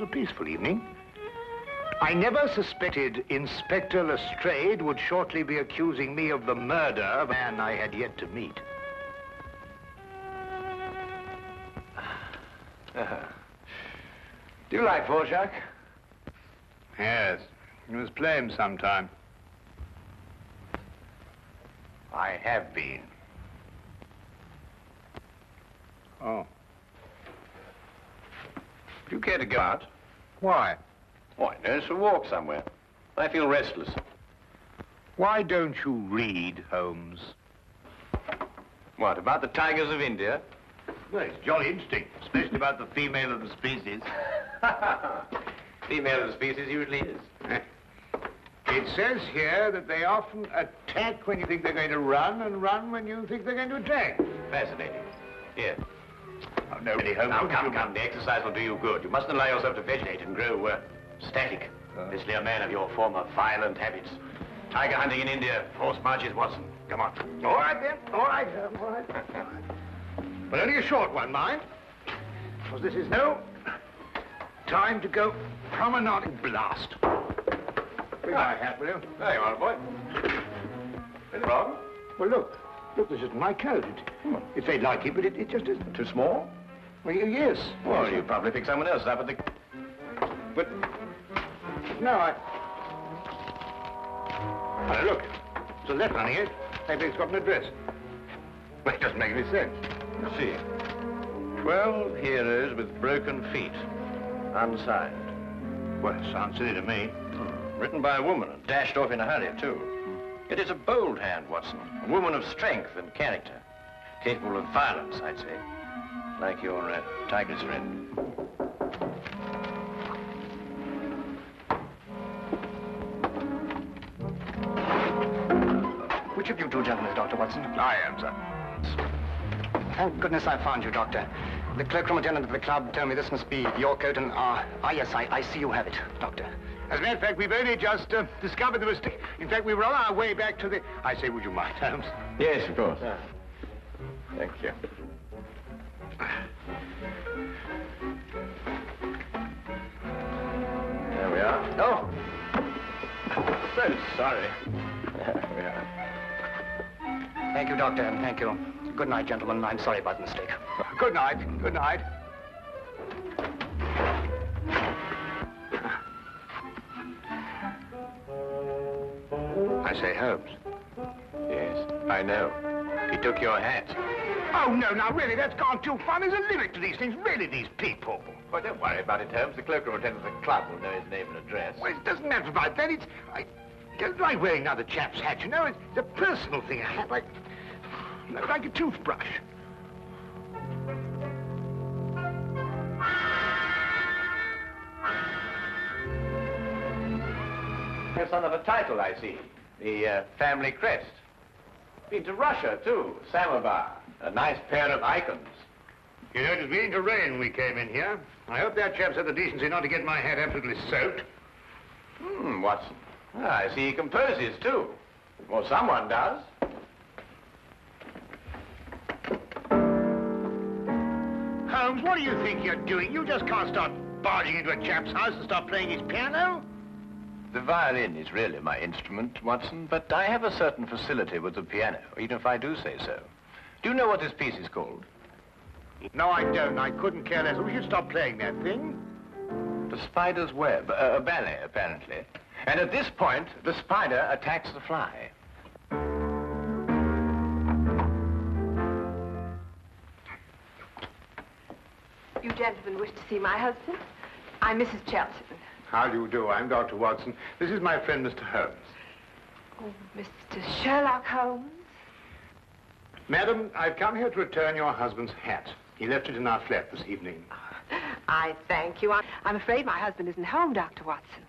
peaceful evening. I never suspected Inspector Lestrade would shortly be accusing me of the murder of a man I had yet to meet. Do you like Dvorak? Yes, you must play him sometime. I have been. Oh. Do you care to go out? Why? Why, no, for a walk somewhere. I feel restless. Why don't you read, Holmes? What, about the tigers of India? Well, it's jolly interesting, especially about the female of the species. Female of the species usually is. It says here that they often attack when you think they're going to run, and run when you think they're going to attack. Fascinating. Here. Oh, no, really, Holmes. Now, come. The exercise will do you good. You mustn't allow yourself to vegetate and grow static. Especially a man of your former violent habits. Tiger hunting in India, horse marches, Watson. Come on. All right, then. All right. But only a short one, mind. Because this is no time to go promenading blast. Bring my hat, will you? There you are, boy. Anything wrong? Well, look, this isn't my coat. It's very like it, but it just isn't. Too small? Well, yes. Well, you probably picked someone else up at the... But, no, Well, look, there's a letter on it. Maybe it's got an address. Well, it doesn't make any sense. Let's see. 12 heroes with broken feet. Unsigned. Well, it sounds silly to me. Written by a woman and dashed off in a hurry, too. It is a bold hand, Watson. A woman of strength and character. Capable of violence, I'd say. Like your tiger's friend. Which of you two gentlemen is Dr. Watson? I am, sir. Thank goodness I found you, Doctor. The cloakroom attendant of the club told me this must be your coat, and, yes, I see you have it, Doctor. As a matter of fact, we've only just discovered the mistake. In fact, we were on our way back to the... I say, would you mind, Holmes? Yes, of course. Thank you. There we are. Oh! So sorry. There we are. Thank you, Doctor, and thank you. Good night, gentlemen. I'm sorry about the mistake. Good night. Good night. I say, Holmes. Yes, I know. He took your hat. Oh, no, now, really, that's gone too far. There's a limit to these things. Really, these people. Well, don't worry about it, Holmes. The cloakroom attendant of the club will know his name and address. Well, it doesn't matter about that. It's like wearing another chap's hat, you know. It's a personal thing. A hat like a toothbrush. You're son of a title, I see. The family crest. Been to Russia, too. Samovar. A nice pair of icons. You know, it was beginning to rain when we came in here. I hope that chap's had the decency not to get my hat absolutely soaked. Watson. I see he composes, too. Well, someone does. Holmes, what do you think you're doing? You just can't start barging into a chap's house and start playing his piano. The violin is really my instrument, Watson, but I have a certain facility with the piano, even if I do say so. Do you know what this piece is called? No, I don't. I couldn't care less. We should stop playing that thing. The Spider's Web, a ballet, apparently. And at this point, the spider attacks the fly. You gentlemen wish to see my husband? I'm Mrs. Chelton. How do you do? I'm Dr. Watson. This is my friend, Mr. Holmes. Oh, Mr. Sherlock Holmes? Madam, I've come here to return your husband's hat. He left it in our flat this evening. I thank you. I'm afraid my husband isn't home, Dr. Watson.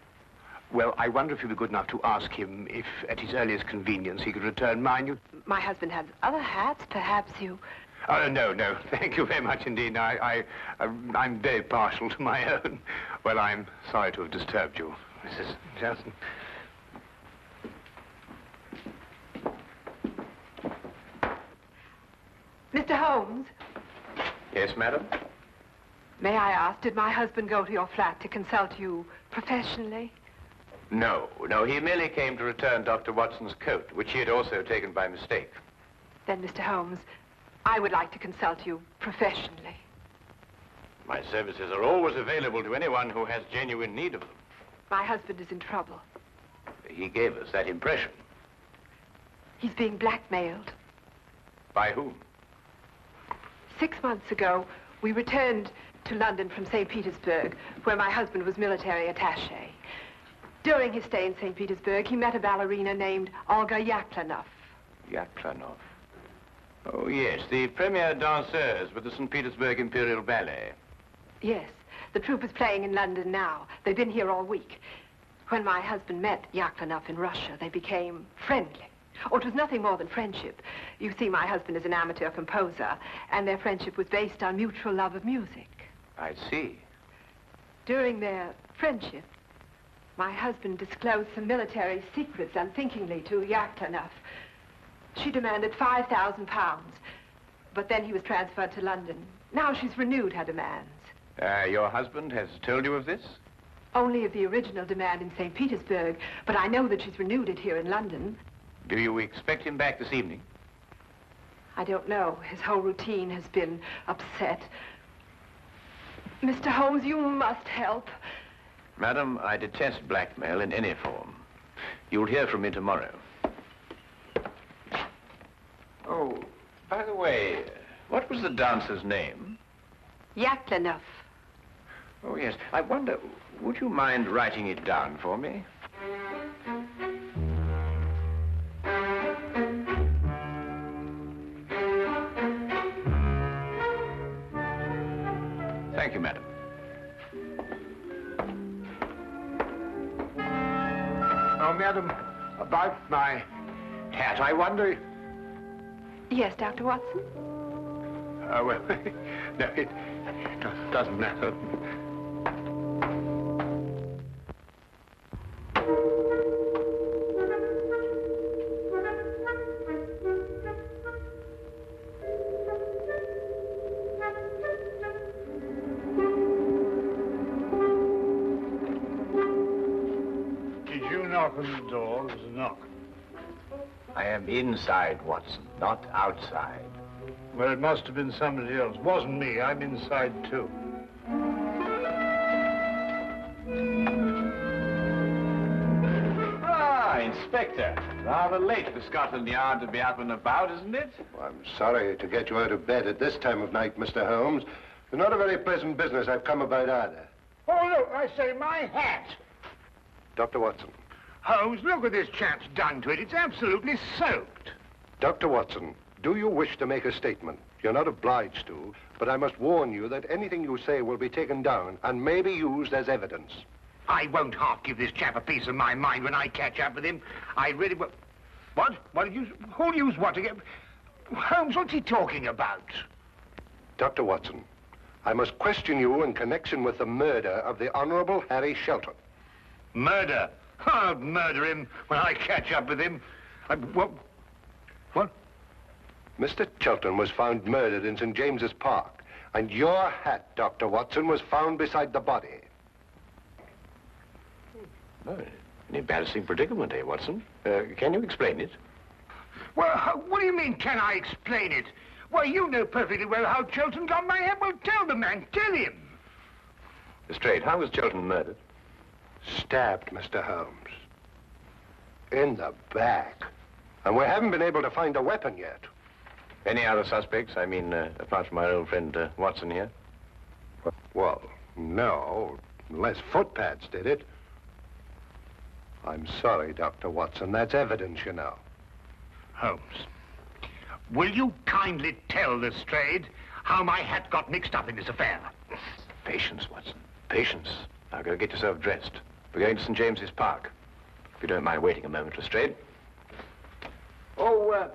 Well, I wonder if you'd be good enough to ask him if, at his earliest convenience, he could return mine. My husband has other hats. Perhaps you... Oh, no. Thank you very much indeed. I'm very partial to my own. Well, I'm sorry to have disturbed you, Mrs. Johnson. Mr. Holmes? Yes, madam? May I ask, did my husband go to your flat to consult you professionally? No, he merely came to return Dr. Watson's coat, which he had also taken by mistake. Then, Mr. Holmes, I would like to consult you professionally. My services are always available to anyone who has genuine need of them. My husband is in trouble. He gave us that impression. He's being blackmailed. By whom? 6 months ago, we returned to London from St. Petersburg, where my husband was military attaché. During his stay in St. Petersburg, he met a ballerina named Olga Yaklanoff. Yaklanoff? Oh, yes, the premier danseuse with the St. Petersburg Imperial Ballet. Yes, the troupe is playing in London now. They've been here all week. When my husband met Yaklanoff in Russia, they became friendly. Oh, it was nothing more than friendship. You see, my husband is an amateur composer, and their friendship was based on mutual love of music. I see. During their friendship, my husband disclosed some military secrets unthinkingly to Yaklanoff. She demanded £5,000, but then he was transferred to London. Now she's renewed her demands. Your husband has told you of this? Only of the original demand in St. Petersburg, but I know that she's renewed it here in London. Do you expect him back this evening? I don't know. His whole routine has been upset. Mr. Holmes, you must help. Madam, I detest blackmail in any form. You'll hear from me tomorrow. Oh, by the way, what was the dancer's name? Yaklanoff. Oh, yes. I wonder, would you mind writing it down for me? Thank you, madam. Oh, madam, about my hat, I wonder... Yes, Dr. Watson? Well, no, it doesn't matter. Did you knock on the door? There was a knock. I am inside, Watson, not outside. Well, it must have been somebody else. Wasn't me. I'm inside, too. Ah, Inspector. Rather late for Scotland Yard to be up and about, isn't it? Well, I'm sorry to get you out of bed at this time of night, Mr. Holmes. It's not a very pleasant business I've come about either. Oh, look, I say, my hat. Dr. Watson. Holmes, look what this chap's done to it. It's absolutely soaked. Dr. Watson, do you wish to make a statement? You're not obliged to, but I must warn you that anything you say will be taken down and may be used as evidence. I won't half give this chap a piece of my mind when I catch up with him. I really will... What? What did you... Who'll use what to get... Holmes, what's he talking about? Dr. Watson, I must question you in connection with the murder of the Honorable Harry Shelton. Murder? I'll murder him when I catch up with him. What? Mr. Shelton was found murdered in St. James's Park, and your hat, Dr. Watson, was found beside the body. Oh, an embarrassing predicament, eh, Watson? Can you explain it? Well, what do you mean, can I explain it? Well, you know perfectly well how Shelton got my hat. Well, tell the man, tell him. Straight, how was Shelton murdered? Stabbed, Mr. Holmes. In the back. And we haven't been able to find a weapon yet. Any other suspects? I mean, apart from our old friend Watson here? Well, no, unless footpads did it. I'm sorry, Dr. Watson. That's evidence, you know. Holmes, will you kindly tell Lestrade how my hat got mixed up in this affair? Patience, Watson. Patience. Now go get yourself dressed. We're going to St. James's Park. If you don't mind waiting a moment, Lestrade. Oh,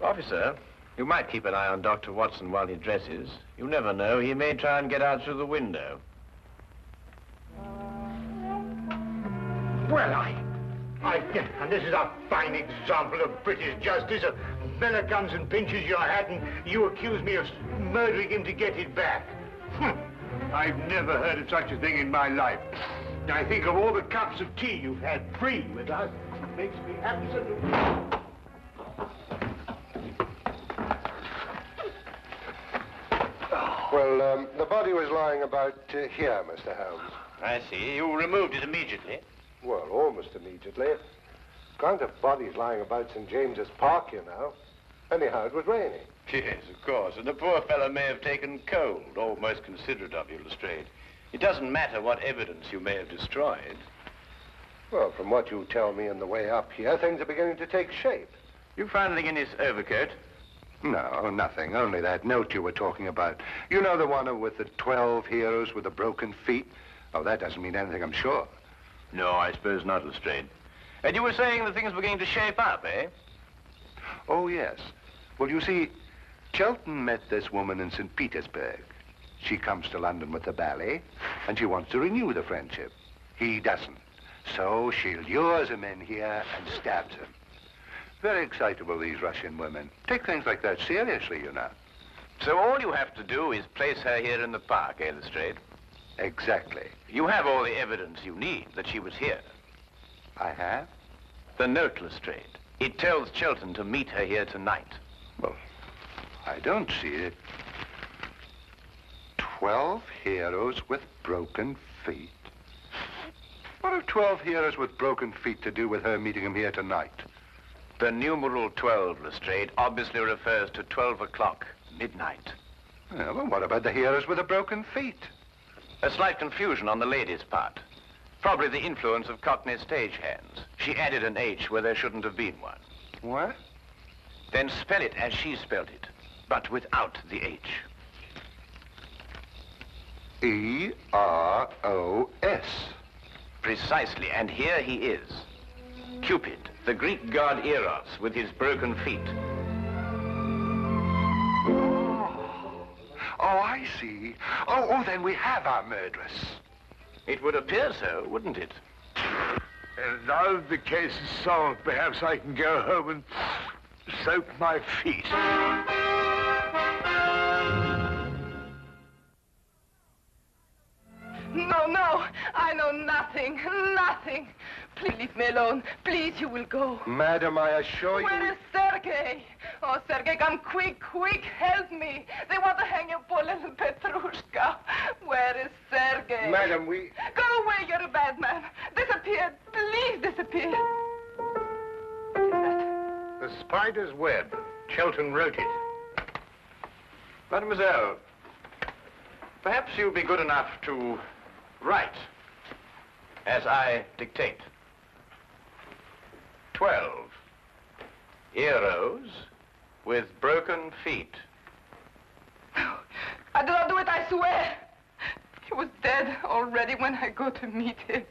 officer, you might keep an eye on Dr. Watson while he dresses. You never know. He may try and get out through the window. Well, and this is a fine example of British justice. A fella comes and pinches your hat and you accuse me of murdering him to get it back. I've never heard of such a thing in my life. I think of all the cups of tea you've had free with us. It makes me absolutely... Well, the body was lying about here, Mr. Holmes. I see. You removed it immediately. Well, almost immediately. Can't have bodies lying about St. James's Park, you know. Anyhow, it was raining. Yes, of course. And the poor fellow may have taken cold. Oh, most considerate of you, Lestrade. It doesn't matter what evidence you may have destroyed. Well, from what you tell me on the way up here, things are beginning to take shape. You found anything in his overcoat? No, nothing. Only that note you were talking about. You know the one with the 12 heroes with the broken feet? Oh, that doesn't mean anything, I'm sure. No, I suppose not, Lestrade. And you were saying that things were beginning to shape up, eh? Oh, yes. Well, you see, Chelton met this woman in St. Petersburg. She comes to London with the ballet, and she wants to renew the friendship. He doesn't. So she lures him in here and stabs him. Very excitable, these Russian women. Take things like that seriously, you know. So all you have to do is place her here in the park, eh, Lestrade? Exactly. You have all the evidence you need that she was here. I have? The note, Lestrade. It tells Chelton to meet her here tonight. Well, I don't see it. 12 heroes with broken feet. What have 12 heroes with broken feet to do with her meeting him here tonight? The numeral 12, Lestrade, obviously refers to 12 o'clock, midnight. Well, what about the heroes with the broken feet? A slight confusion on the lady's part. Probably the influence of Cockney stagehands. She added an H where there shouldn't have been one. What? Then spell it as she spelled it, but without the H. E-R-O-S. Precisely, and here he is. Cupid, the Greek god Eros, with his broken feet. Oh, I see. Oh, then we have our murderess. It would appear so, wouldn't it? And now the case is solved, perhaps I can go home and soak my feet. No, I know nothing. Please leave me alone. Please, you will go. Madam, I assure you... Where is Sergei? Oh, Sergei, come quick, help me. They want to hang your poor little Petrushka. Where is Sergei? Madam, we... Go away, you're a bad man. Disappear, please disappear. What is that? The spider's web. Chelton wrote it. Mademoiselle, perhaps you'll be good enough to write as I dictate. 12 heroes with broken feet. No, I do not do it, I swear. He was dead already when I go to meet him.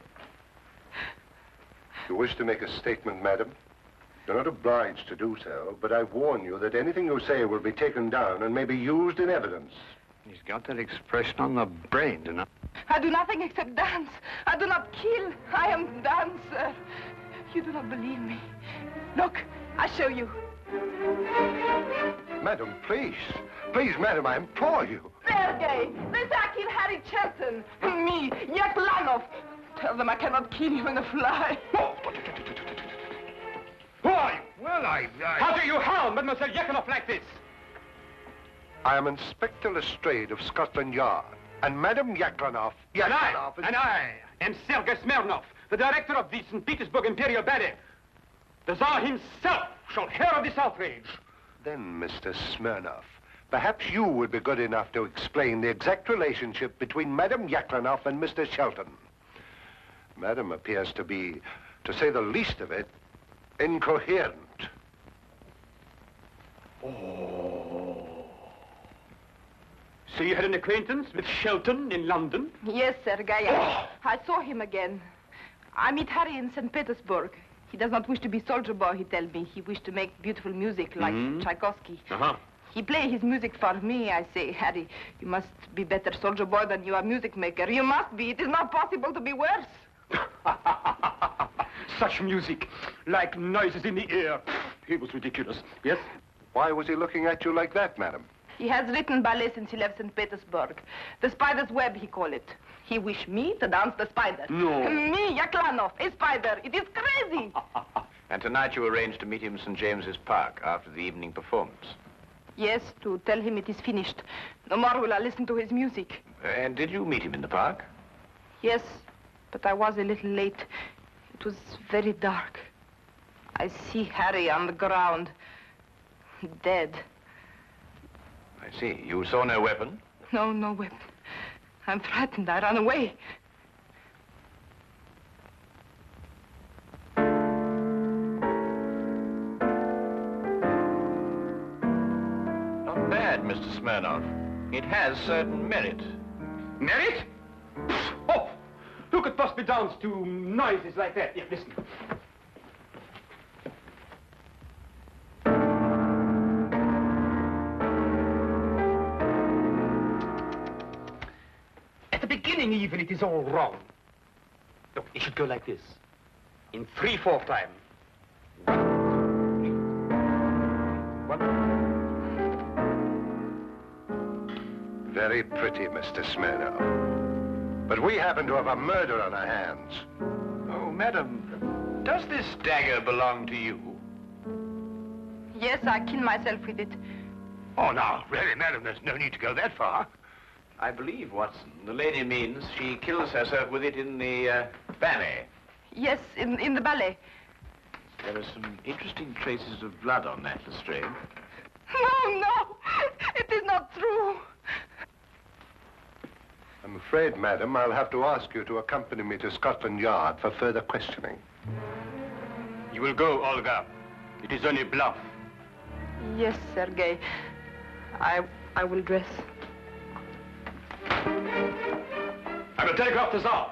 You wish to make a statement, madam? You're not obliged to do so, but I warn you that anything you say will be taken down and may be used in evidence. He's got that expression on the brain, doesn't he? I do nothing except dance. I do not kill. I am dancer. You do not believe me. Look, I show you. Madam, please. Please, madam, I implore you. Sergei, this I kill Harry Chelton. Me, Yaklanov. Tell them I cannot kill you in a fly. Why? Well, How do you harm Mademoiselle Yaklanov like this? I am Inspector Lestrade of Scotland Yard, and Madam Yaklanov... And I am Sergei Smirnov, the director of the St. Petersburg Imperial Ballet. The Tsar himself shall hear of this outrage. Then, Mr. Smirnov, perhaps you would be good enough to explain the exact relationship between Madam Yaklanov and Mr. Shelton. Madam appears to be, to say the least of it, incoherent. So you had an acquaintance with Shelton in London? Yes, Sergei. I saw him again. I meet Harry in St. Petersburg. He does not wish to be soldier boy, he tells me. He wished to make beautiful music like Tchaikovsky. He play his music for me. I say, Harry, you must be better soldier boy than you are music maker. You must be. It is not possible to be worse. Such music, like noises in the air. He was ridiculous, yes? Why was he looking at you like that, madam? He has written ballet since he left St. Petersburg. The spider's web, he call it. He wish me to dance the spider. No. Me, Yaklanov, a spider. It is crazy. And tonight you arranged to meet him in St. James's Park after the evening performance. Yes, to tell him it is finished. No more will I listen to his music. And did you meet him in the park? Yes, but I was a little late. It was very dark. I see Harry on the ground, dead. I see. You saw no weapon? No, no weapon. I'm frightened. I ran away. Not bad, Mr. Smirnov. It has certain merit. Merit? Oh, who could possibly dance to noises like that? Here, listen. At the beginning, even, it is all wrong. Look, it should go like this. In 3/4 time. 1, 2, 3. Very pretty, Mr. Smirnov. But we happen to have a murder on our hands. Oh, madam, does this dagger belong to you? Yes, I killed myself with it. Oh, now, really, madam, there's no need to go that far. I believe, Watson, the lady means she kills herself with it in the ballet. Yes, in the ballet. There are some interesting traces of blood on that, Lestrade. No, no, it is not true. I'm afraid, madam, I'll have to ask you to accompany me to Scotland Yard for further questioning. You will go, Olga. It is only bluff. Yes, Sergei. I will dress. I will telegraph the Tsar.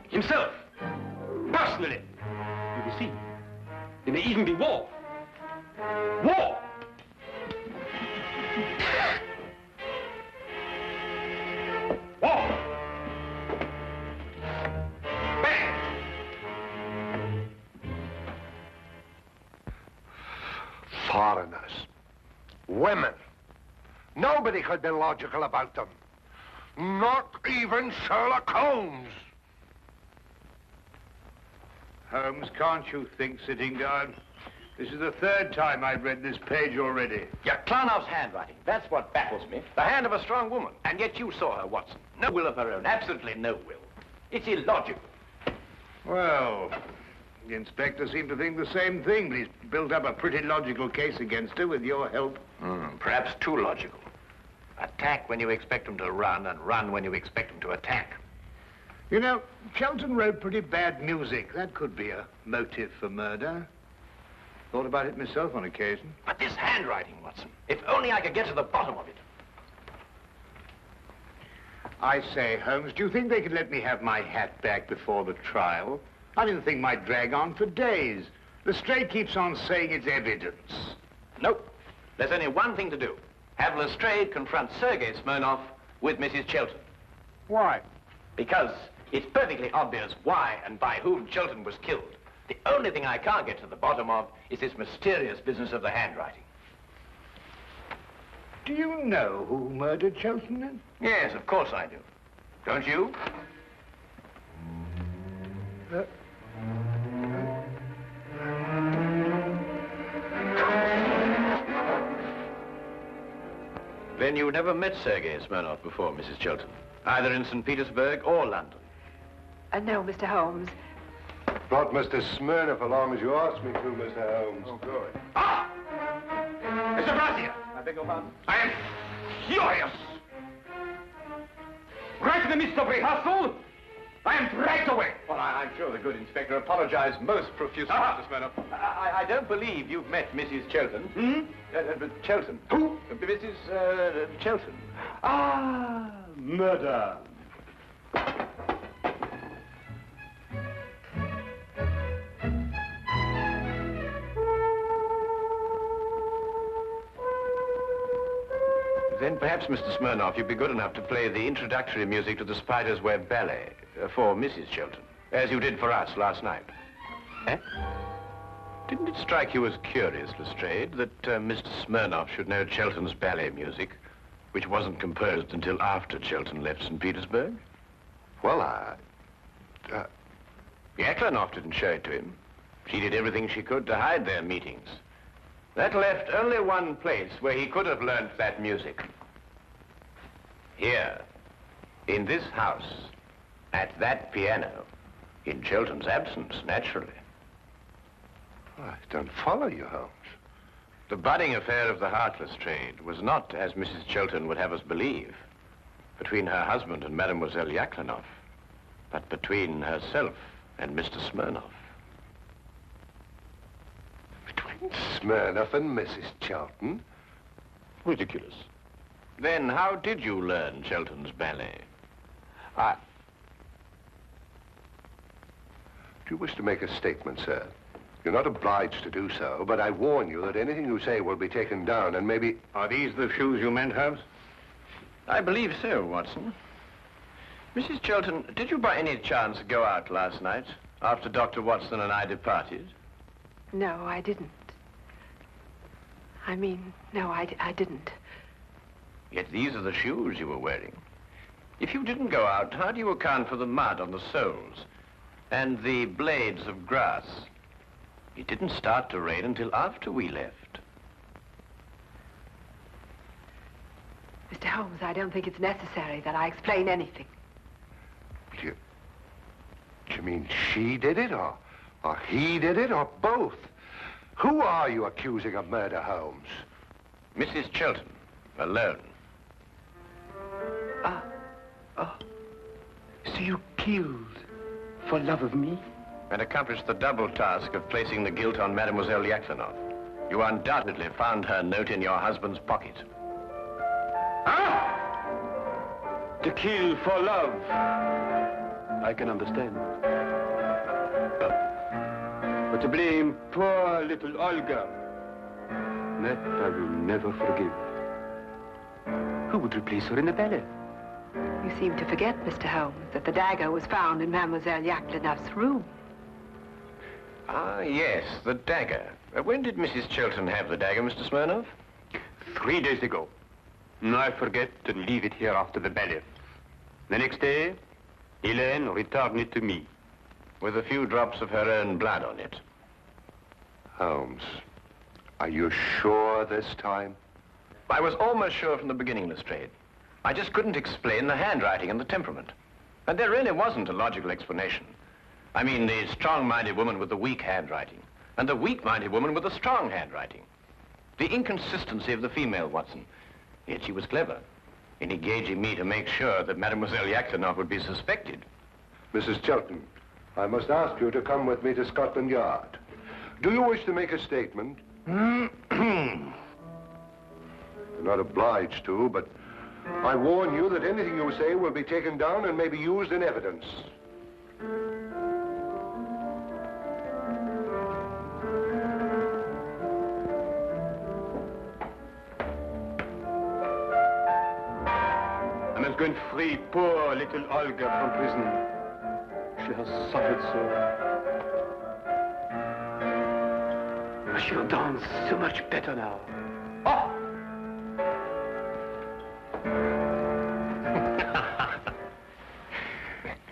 Himself. Personally. You will see. There may even be war. War! War! Bang! Foreigners. Women. Nobody could be logical about them. Not even Sherlock Holmes. Holmes, can't you think, sitting down? This is the 3rd time I've read this page already. Yaklanov's handwriting. That's what baffles me. The hand of a strong woman. And yet you saw her, Watson. No will of her own. Absolutely no will. It's illogical. Well, the inspector seemed to think the same thing, but he's built up a pretty logical case against her with your help. Perhaps too logical. Attack when you expect them to run, and run when you expect them to attack. You know, Shelton wrote pretty bad music. That could be a motive for murder. Thought about it myself on occasion. But this handwriting, Watson, if only I could get to the bottom of it. I say, Holmes, do you think they could let me have my hat back before the trial? I mean, the thing might drag on for days. Lestrade keeps on saying it's evidence. Nope. There's only one thing to do. Have Lestrade confront Sergei Smirnov with Mrs. Chilton. Why? Because it's perfectly obvious why and by whom Chilton was killed. The only thing I can't get to the bottom of is this mysterious business of the handwriting. Do you know who murdered Shelton, then? Yes, of course I do. Don't you? Then you never met Sergei Smirnov before, Mrs. Chilton, either in St. Petersburg or London. No, Mr. Holmes. Brought Mr. Smirnov along as you asked me to, Mr. Holmes. Oh, good. Ah! Mr. Brazia! I beg your pardon? I am furious. Right in the midst of rehearsal, I am dragged away. Well, I'm sure the good inspector apologized most profusely, Mr. Smirnov. I don't believe you've met Mrs. Chilton. Chilton. Who? Mrs. Chilton. Ah, murder. Then perhaps, Mr. Smirnov, you'd be good enough to play the introductory music to the Spider's Web Ballet for Mrs. Chilton, as you did for us last night. Eh? Didn't it strike you as curious, Lestrade, that Mr. Smirnoff should know Chelton's ballet music, which wasn't composed until after Chelton left St. Petersburg? Well, Yaklanoff didn't show it to him. She did everything she could to hide their meetings. That left only one place where he could have learned that music. Here, in this house, at that piano, in Chelton's absence, naturally. I don't follow you, Holmes. The budding affair of the Heartless trade was not, as Mrs. Chelton would have us believe, between her husband and Mademoiselle Yaklanoff, but between herself and Mr. Smirnoff. Between Smirnoff and Mrs. Chelton? Ridiculous. Then how did you learn Chelton's ballet? Do you wish to make a statement, sir? You're not obliged to do so, but I warn you that anything you say will be taken down and maybe... Are these the shoes you meant, Holmes? I believe so, Watson. Mrs. Chelton, did you by any chance go out last night after Dr. Watson and I departed? No, I didn't. I mean, no, I didn't. Yet these are the shoes you were wearing. If you didn't go out, how do you account for the mud on the soles and the blades of grass? It didn't start to rain until after we left. Mr. Holmes, I don't think it's necessary that I explain anything. Do you mean she did it, or he did it, or both? Who are you accusing of murder, Holmes? Mrs. Chelton, alone. So you killed for love of me? And accomplished the double task of placing the guilt on Mademoiselle Yaklanoff. You undoubtedly found her note in your husband's pocket. To kill for love. I can understand. But to blame poor little Olga, that I will never forgive. Who would replace her in the ballet? You seem to forget, Mr. Holmes, that the dagger was found in Mademoiselle Yaklanoff's room. Ah, yes, the dagger. When did Mrs. Chelton have the dagger, Mr. Smirnoff? 3 days ago. I forget to leave it here after the ballet. The next day, Helene returned it to me. With a few drops of her own blood on it. Holmes, are you sure this time? I was almost sure from the beginning, Lestrade. I just couldn't explain the handwriting and the temperament. And there really wasn't a logical explanation. I mean, the strong-minded woman with the weak handwriting, and the weak-minded woman with the strong handwriting. The inconsistency of the female, Watson. Yet she was clever in engaging me to make sure that Mademoiselle Yaklanoff would be suspected. Mrs. Chelton, I must ask you to come with me to Scotland Yard. Do you wish to make a statement? You're not obliged to, but I warn you that anything you say will be taken down and may be used in evidence. I must go and free poor little Olga from prison. She has suffered so. She'll dance so much better now. Oh!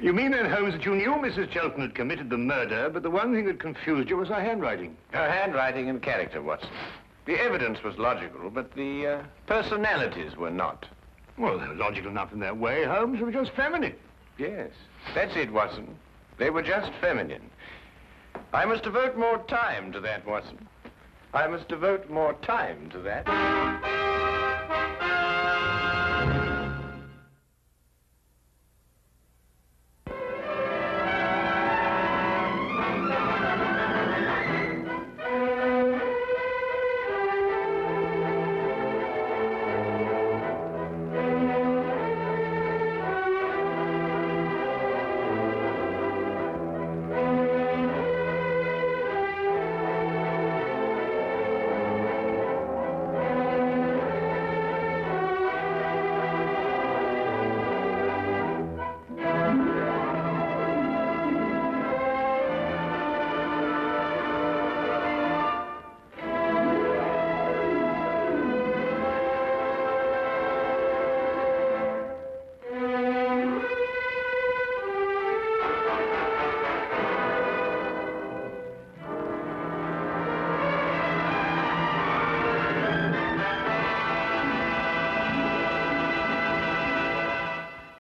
You mean then, Holmes, that you knew Mrs. Chelton had committed the murder, but the one thing that confused you was her handwriting? Her handwriting and character, Watson. The evidence was logical, but the personalities were not. Well, they were logical enough in their way, Holmes. They were just feminine. Yes, that's it, Watson. They were just feminine. I must devote more time to that, Watson. I must devote more time to that.